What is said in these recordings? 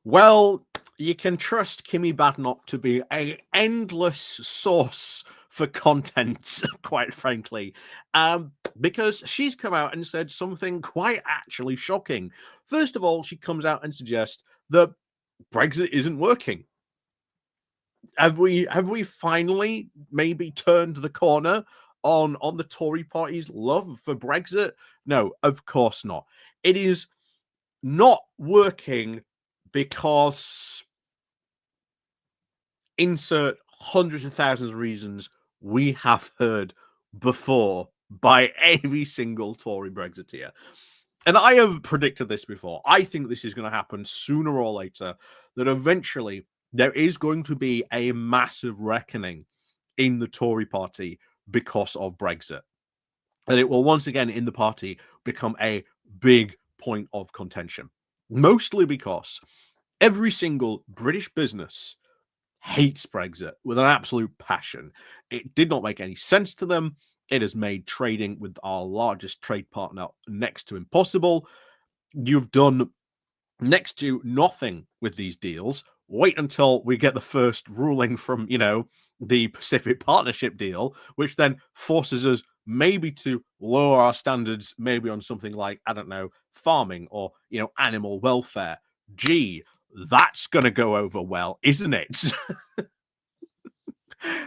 Well, you can trust Kemi Badenoch to be an endless source for content, quite frankly, because she's come out and said something quite actually shocking. First of all, she comes out and suggests that Brexit isn't working. Have we finally maybe turned the corner on the Tory party's love for Brexit? No, of course not. It is not working because insert hundreds of thousands of reasons we have heard before by every single Tory Brexiteer. And I have predicted this before. I think this is going to happen sooner or later, that eventually there is going to be a massive reckoning in the Tory party because of Brexit. And it will once again in the party become a big point of contention. Mostly because every single British business hates Brexit with an absolute passion. It did not make any sense to them. It has made trading with our largest trade partner next to impossible. You've done next to nothing with these deals. Wait until we get the first ruling from, the Pacific Partnership deal, which then forces us maybe to lower our standards, maybe on something like, I don't know, farming or, animal welfare. Gee, that's going to go over well, isn't it?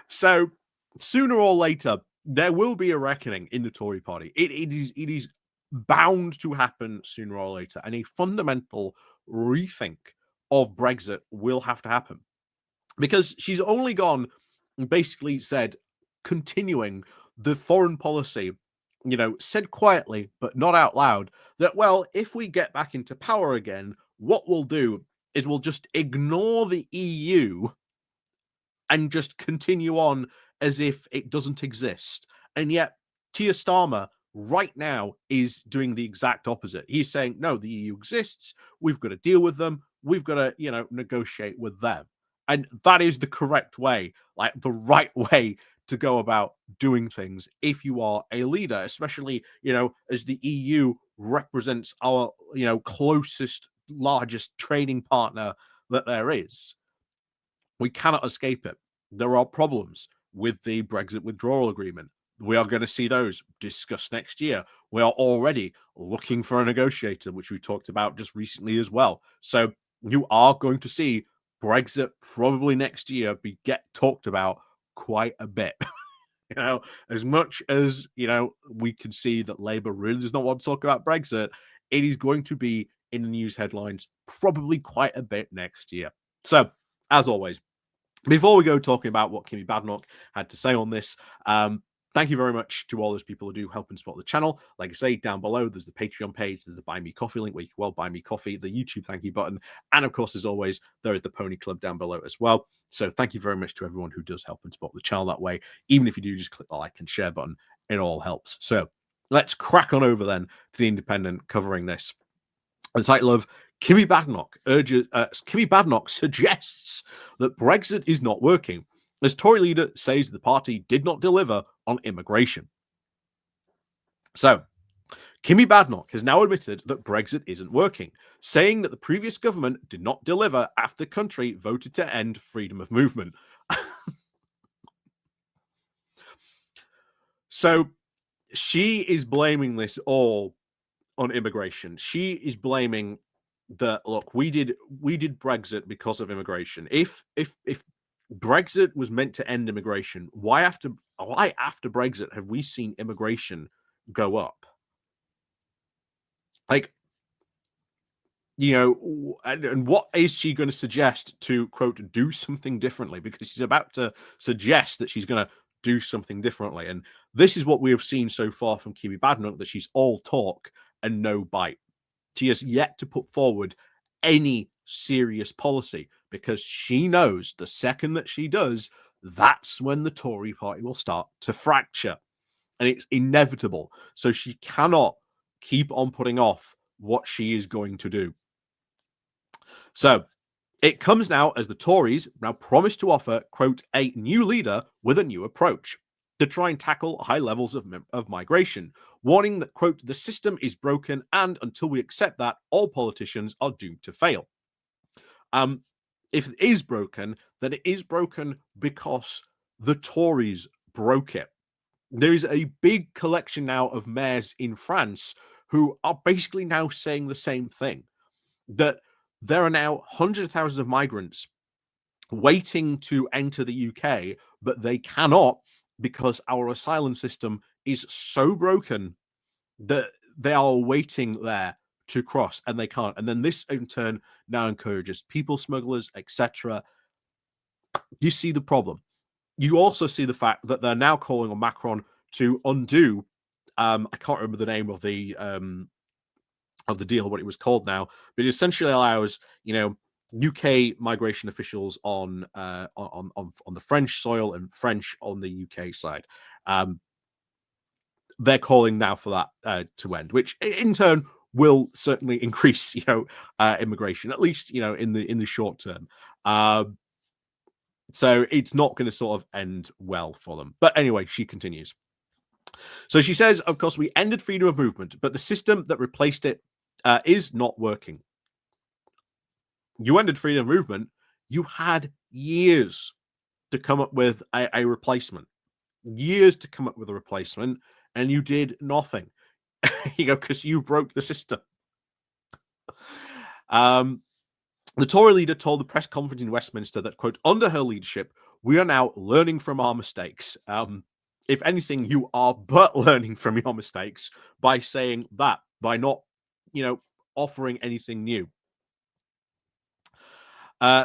So sooner or later, there will be a reckoning in the Tory party. It is bound to happen sooner or later, and a fundamental rethink of Brexit will have to happen because she's only gone and basically said, continuing the foreign policy, said quietly but not out loud that, well, if we get back into power again, what we'll do is we'll just ignore the EU and just continue on as if it doesn't exist. And yet, Keir Starmer right now is doing the exact opposite. He's saying, no, the EU exists. We've got to deal with them. We've got to, negotiate with them. And that is the correct way, like the right way to go about doing things if you are a leader, especially, as the EU represents our, closest, largest trading partner that there is. We cannot escape it. There are problems with the Brexit withdrawal agreement. We are going to see those discussed next year. We are already looking for a negotiator, which we talked about just recently as well. So you are going to see Brexit probably next year get talked about quite a bit. As much as, we can see that Labour really does not want to talk about Brexit, it is going to be in the news headlines probably quite a bit next year. So, as always, before we go talking about what Kemi Badenoch had to say on this, thank you very much to all those people who do help and support the channel. Like I say, down below, there's the Patreon page, there's the Buy Me Coffee link where you can buy me coffee, the YouTube thank you button, and of course, as always, there is the Pony Club down below as well. So thank you very much to everyone who does help and support the channel that way. Even if you do just click the like and share button, it all helps. So let's crack on over then to the Independent covering this. The title of Kemi Badenoch suggests that Brexit is not working, as Tory leader says the party did not deliver on immigration. So, Kemi Badenoch has now admitted that Brexit isn't working, saying that the previous government did not deliver after the country voted to end freedom of movement. So, she is blaming this all on immigration. She is blaming that, look, we did Brexit because of immigration. If Brexit was meant to end immigration, why after Brexit have we seen immigration go up? Like, and what is she going to suggest to, quote, do something differently? Because she's about to suggest that she's going to do something differently. And this is what we have seen so far from Kemi Badenoch, that she's all talk and no bite. She has yet to put forward any serious policy because she knows the second that she does, that's when the Tory party will start to fracture. And it's inevitable. So she cannot keep on putting off what she is going to do. So it comes now as the Tories now promise to offer, quote, a new leader with a new approach to try and tackle high levels of migration, warning that, quote, the system is broken and until we accept that, all politicians are doomed to fail. If it is broken, then it is broken because the Tories broke it. There is a big collection now of mayors in France who are basically now saying the same thing, that there are now hundreds of thousands of migrants waiting to enter the UK, but they cannot because our asylum system is so broken that they are waiting there to cross and they can't. And then this in turn now encourages people smugglers, etc. You see the problem. You also see the fact that they're now calling on Macron to undo. I can't remember the name of the deal, what it was called now, but it essentially allows UK migration officials on the French soil and French on the UK side. They're calling now for that to end, which in turn will certainly increase, immigration, at least in the short term. So it's not going to sort of end well for them. But anyway, she continues. So she says, of course, we ended freedom of movement, but the system that replaced it is not working. You ended freedom of movement. You had years to come up with a replacement. Years to come up with a replacement, and you did nothing. Because you broke the system. The Tory leader told the press conference in Westminster that, quote, under her leadership, we are now learning from our mistakes. If anything, you are but learning from your mistakes by saying that, by not, offering anything new.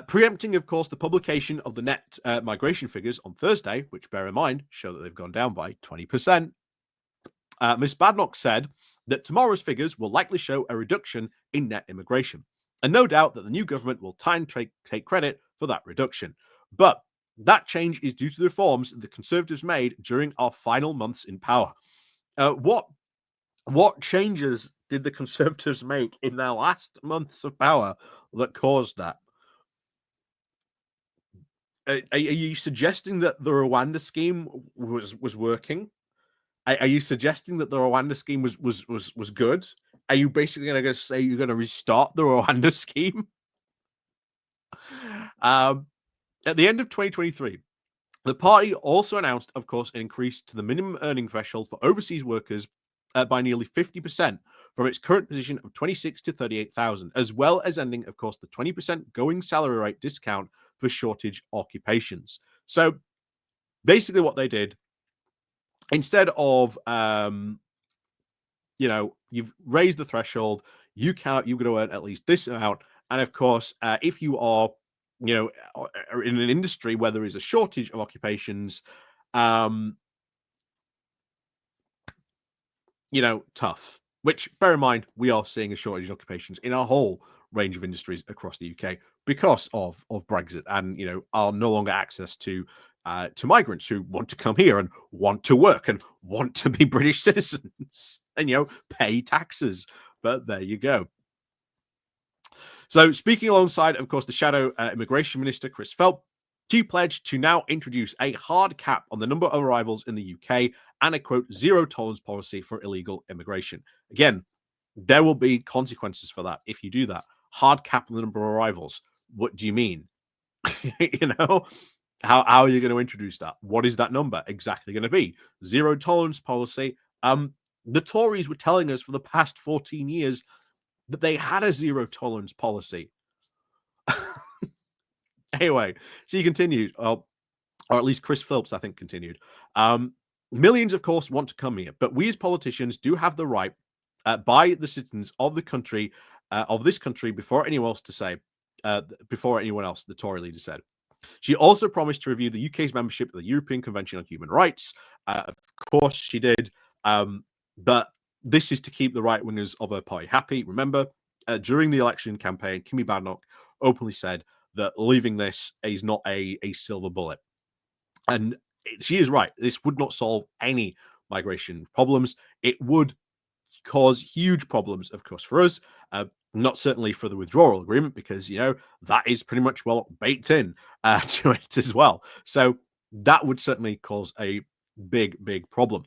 Preempting, of course, the publication of the net migration figures on Thursday, which, bear in mind, show that they've gone down by 20%. Ms. Badenoch said that tomorrow's figures will likely show a reduction in net immigration, and no doubt that the new government will take credit for that reduction. But that change is due to the reforms the Conservatives made during our final months in power. What changes did the Conservatives make in their last months of power that caused that? Are you suggesting that the Rwanda scheme was working? Are you suggesting that the Rwanda scheme was good? Are you basically going to say you're going to restart the Rwanda scheme? At the end of 2023, the party also announced, of course, an increase to the minimum earning threshold for overseas workers by nearly 50% from its current position of 26 to 38,000, as well as ending, of course, the 20% going salary rate discount for shortage occupations. So basically what they did, instead of you've raised the threshold, you're going to earn at least this amount. And of course, if you are, in an industry where there is a shortage of occupations, tough. Which, bear in mind, we are seeing a shortage of occupations in our whole range of industries across the UK because of Brexit and, our no longer access to migrants who want to come here and want to work and want to be British citizens and, pay taxes. But there you go. So speaking alongside, of course, the shadow immigration minister, Chris Phelps, she pledged to now introduce a hard cap on the number of arrivals in the UK and a, quote, zero tolerance policy for illegal immigration. Again, there will be consequences for that if you do that. Hard cap on the number of arrivals. What do you mean? How are you going to introduce that? What is that number exactly going to be? Zero tolerance policy. The Tories were telling us for the past 14 years that they had a zero tolerance policy. Anyway, she continued, or at least Chris Phillips, I think, continued. Millions, of course, want to come here, but we as politicians do have the right by the citizens of the country, of this country, before anyone else, the Tory leader said. She also promised to review the UK's membership of the European Convention on Human Rights. Of course, she did. But this is to keep the right-wingers of her party happy. Remember, during the election campaign, Kemi Badenoch openly said that leaving this is not a silver bullet. And she is right. This would not solve any migration problems. It would cause huge problems, of course, for us. Not certainly for the withdrawal agreement, because, that is pretty much, well, baked in to it as well. So that would certainly cause a big, big problem.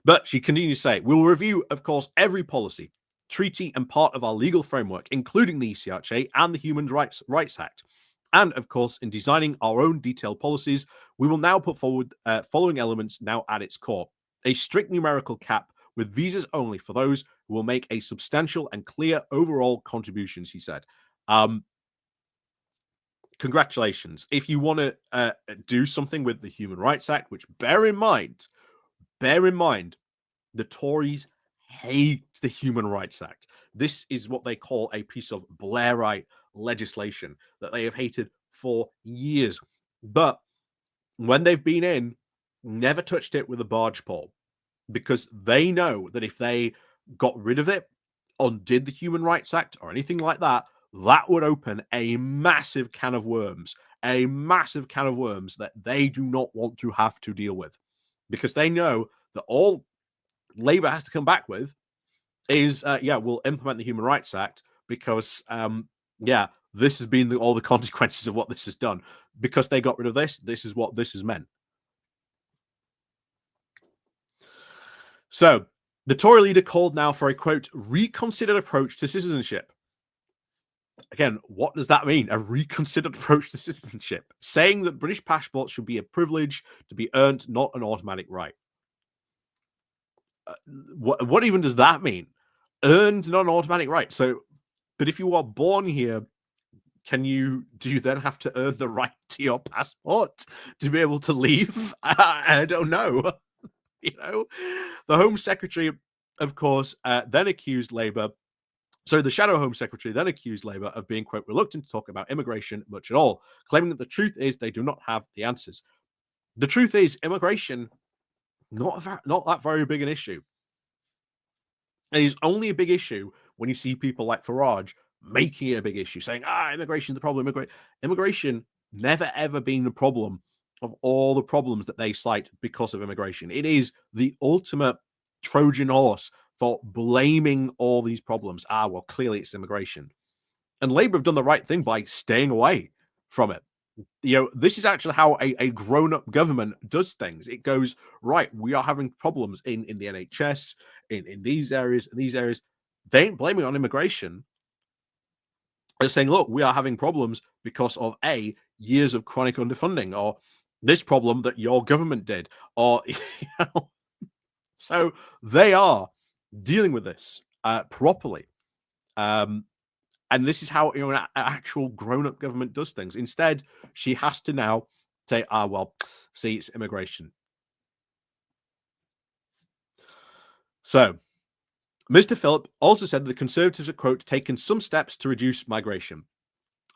But she continues to say, we'll review, of course, every policy treaty and part of our legal framework, including the ECRHA and the Human Rights Act. And of course, in designing our own detailed policies, we will now put forward following elements now at its core: a strict numerical cap with visas only for those who will make a substantial and clear overall contributions, he said. Congratulations. If you want to do something with the Human Rights Act, which bear in mind, the Tories hate the Human Rights Act. This is what they call a piece of Blairite legislation that they have hated for years. But when they've been in, never touched it with a barge pole, because they know that if they got rid of it, undid the Human Rights Act or anything like that, that would open a massive can of worms, that they do not want to have to deal with, because they know that all Labour has to come back with is, we'll implement the Human Rights Act, because, this has been all the consequences of what this has done. Because they got rid of this, this is what this has meant. So, the Tory leader called now for a, quote, reconsidered approach to citizenship. Again, what does that mean? A reconsidered approach to citizenship? Saying that British passports should be a privilege to be earned, not an automatic right. What even does that mean? Earned, not an automatic right. So, but if you are born here, do you then have to earn the right to your passport to be able to leave? I don't know. The Home Secretary, of course, then accused Labour. So the Shadow Home Secretary then accused Labour of being, quote, reluctant to talk about immigration much at all, claiming that the truth is they do not have the answers. The truth is, immigration, not that very big an issue. It is only a big issue when you see people like Farage making it a big issue, saying, immigration is the problem. Immigration never ever been the problem of all the problems that they cite because of immigration. It is the ultimate Trojan horse for blaming all these problems. Well, clearly it's immigration. And Labour have done the right thing by staying away from it. This is actually how a grown-up government does things. It goes, right, we are having problems in the NHS, in these areas, They ain't blaming on immigration. They're saying, look, we are having problems because of years of chronic underfunding, or this problem that your government did, or so they are dealing with this properly. And this is how an actual grown-up government does things. Instead, she has to now say, see, it's immigration. So, Mr. Philip also said that the Conservatives have, quote, taken some steps to reduce migration,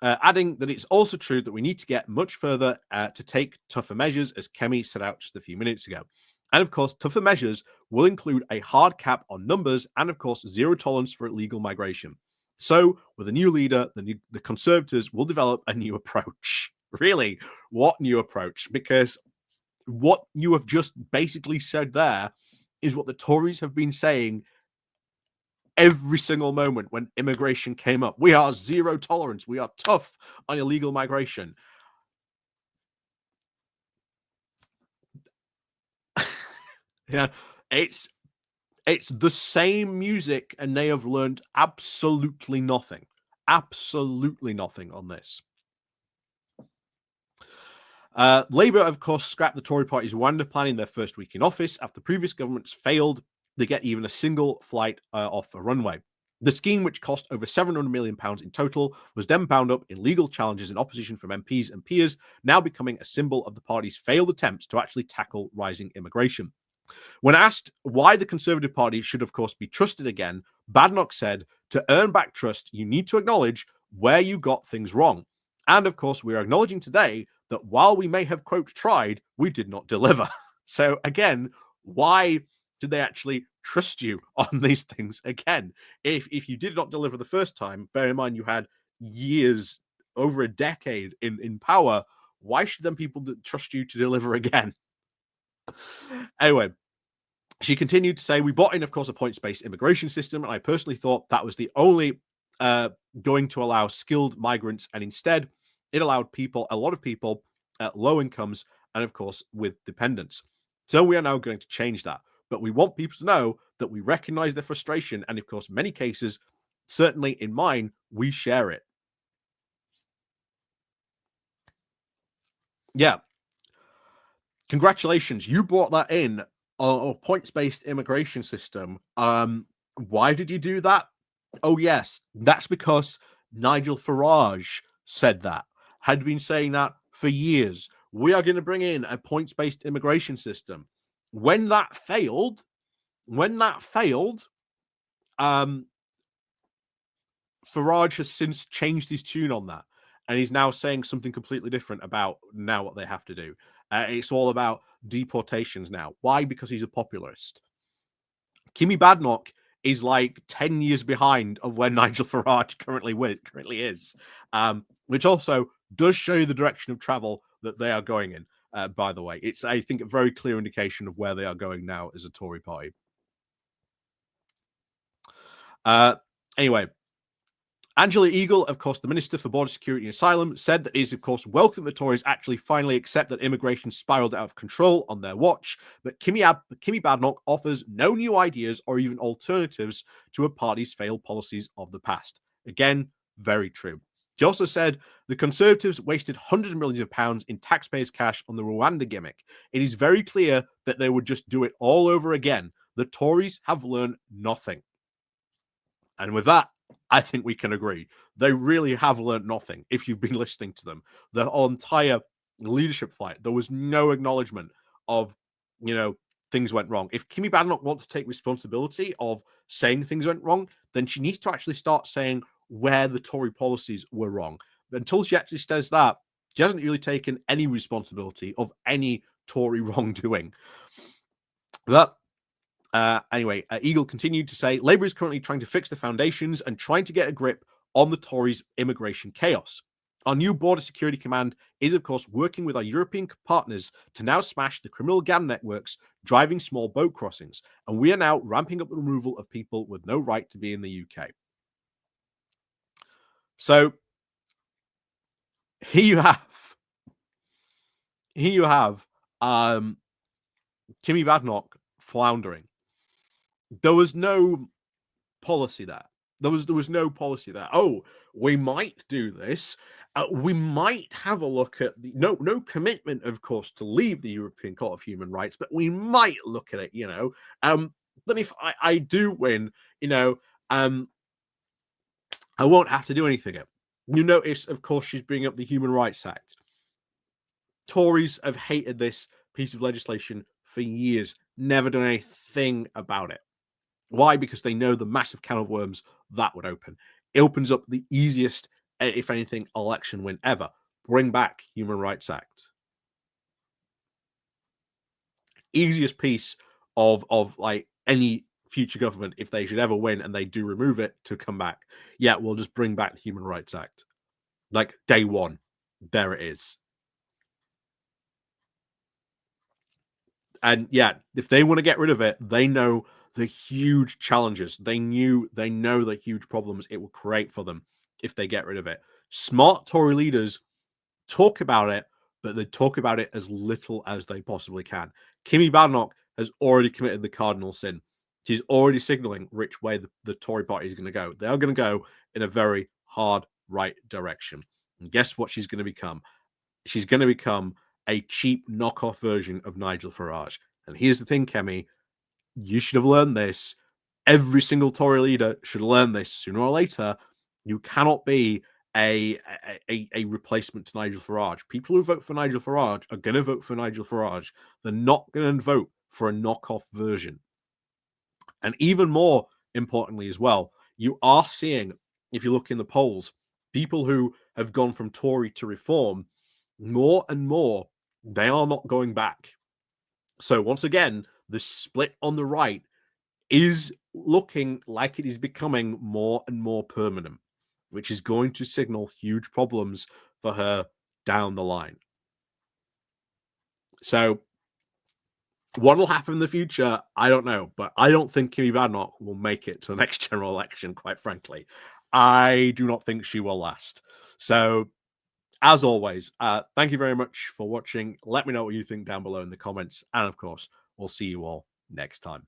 adding that it's also true that we need to get much further to take tougher measures, as Kemi set out just a few minutes ago. And of course, tougher measures will include a hard cap on numbers and, of course, zero tolerance for illegal migration. So, with a new leader, the Conservatives will develop a new approach. Really? What new approach? Because what you have just basically said there is what the Tories have been saying every single moment when immigration came up. We are zero tolerance. We are tough on illegal migration. It's the same music, and they have learned absolutely nothing. Absolutely nothing on this. Labour, of course, scrapped the Tory party's Rwanda plan in their first week in office after previous governments failed to get even a single flight off a runway. The scheme, which cost over £700 million in total, was then bound up in legal challenges and opposition from MPs and peers, now becoming a symbol of the party's failed attempts to actually tackle rising immigration. When asked why the Conservative Party should, of course, be trusted again, Badenoch said, to earn back trust, you need to acknowledge where you got things wrong. And, of course, we are acknowledging today that while we may have, quote, tried, we did not deliver. So, again, why did they actually trust you on these things again? If you did not deliver the first time, bear in mind you had years, over a decade in power, why should then people trust you to deliver again? Anyway, she continued to say, we bought in, of course, a points-based immigration system, and I personally thought that was the only going to allow skilled migrants, and instead it allowed a lot of people at low incomes and, of course, with dependents. So we are now going to change that. but we want people to know that we recognize their frustration. And of course, in many cases, certainly in mine, we share it. Yeah. Congratulations. You brought that in, a points-based immigration system. Why did you do that? Oh, yes. That's because Nigel Farage said that, had been saying that for years. We are going to bring in a points-based immigration system. When that failed, um, Farage has since changed his tune on that, and he's now saying something completely different about now what they have to do. It's all about deportations now. Why? Because he's a popularist. Kemi Badenoch is like 10 years behind of where Nigel Farage currently is, which also does show you the direction of travel that they are going in. By the way, it's, I think, a very clear indication of where they are going now as a Tory party. Anyway, Angela Eagle, of course, the Minister for Border Security and Asylum, said that it is, of course, welcome the Tories actually finally accept that immigration spiraled out of control on their watch, but Kemi Badenoch offers no new ideas or even alternatives to a party's failed policies of the past. Again, very true. She also said the Conservatives wasted hundreds of millions of pounds in taxpayers' cash on the Rwanda gimmick. It is very clear that they would just do it all over again. The Tories have learned nothing. And with that, I think we can agree. They really have learned nothing if you've been listening to them. The entire leadership fight, there was no acknowledgement of, things went wrong. If Kemi Badenoch wants to take responsibility of saying things went wrong, then she needs to actually start saying where the Tory policies were wrong. But until she actually says that, she hasn't really taken any responsibility of any Tory wrongdoing. But anyway, Eagle continued to say Labour is currently trying to fix the foundations and trying to get a grip on the Tories' immigration chaos. Our new Border Security Command is, of course, working with our European partners to now smash the criminal gang networks driving small boat crossings, and we are now ramping up the removal of people with no right to be in the UK. So here you have Kemi Badenoch floundering. There was no policy there. There was no policy there. Oh, we might do this. We might have a look at the no commitment, of course, to leave the European Court of Human Rights, but we might look at it. But if I do win, I won't have to do anything. You notice, of course, she's bringing up the Human Rights Act. Tories have hated this piece of legislation for years, never done anything about it. Why? Because they know the massive can of worms that would open. It opens up the easiest, if anything, election win ever. Bring back Human Rights Act. Easiest piece of like any future government, if they should ever win and they do remove it, to come back. Yeah, we'll just bring back the Human Rights Act. Like day one. There it is. And yeah, if they want to get rid of it, they know the huge challenges. They know the huge problems it will create for them if they get rid of it. Smart Tory leaders talk about it, but they talk about it as little as they possibly can. Kemi Badenoch has already committed the cardinal sin. She's already signaling which way the Tory party is going to go. They are going to go in a very hard right direction. And guess what she's going to become? She's going to become a cheap knockoff version of Nigel Farage. And here's the thing, Kemi, you should have learned this. Every single Tory leader should learn this sooner or later. You cannot be a replacement to Nigel Farage. People who vote for Nigel Farage are going to vote for Nigel Farage. They're not going to vote for a knockoff version. And even more importantly as well, you are seeing, if you look in the polls, people who have gone from Tory to Reform, more and more, they are not going back. So once again, the split on the right is looking like it is becoming more and more permanent, which is going to signal huge problems for her down the line. So what will happen in the future, I don't know, but I don't think Kemi Badenoch will make it to the next general election, quite frankly. I do not think she will last. So as always, thank you very much for watching. Let me know what you think down below in the comments. And of course, we'll see you all next time.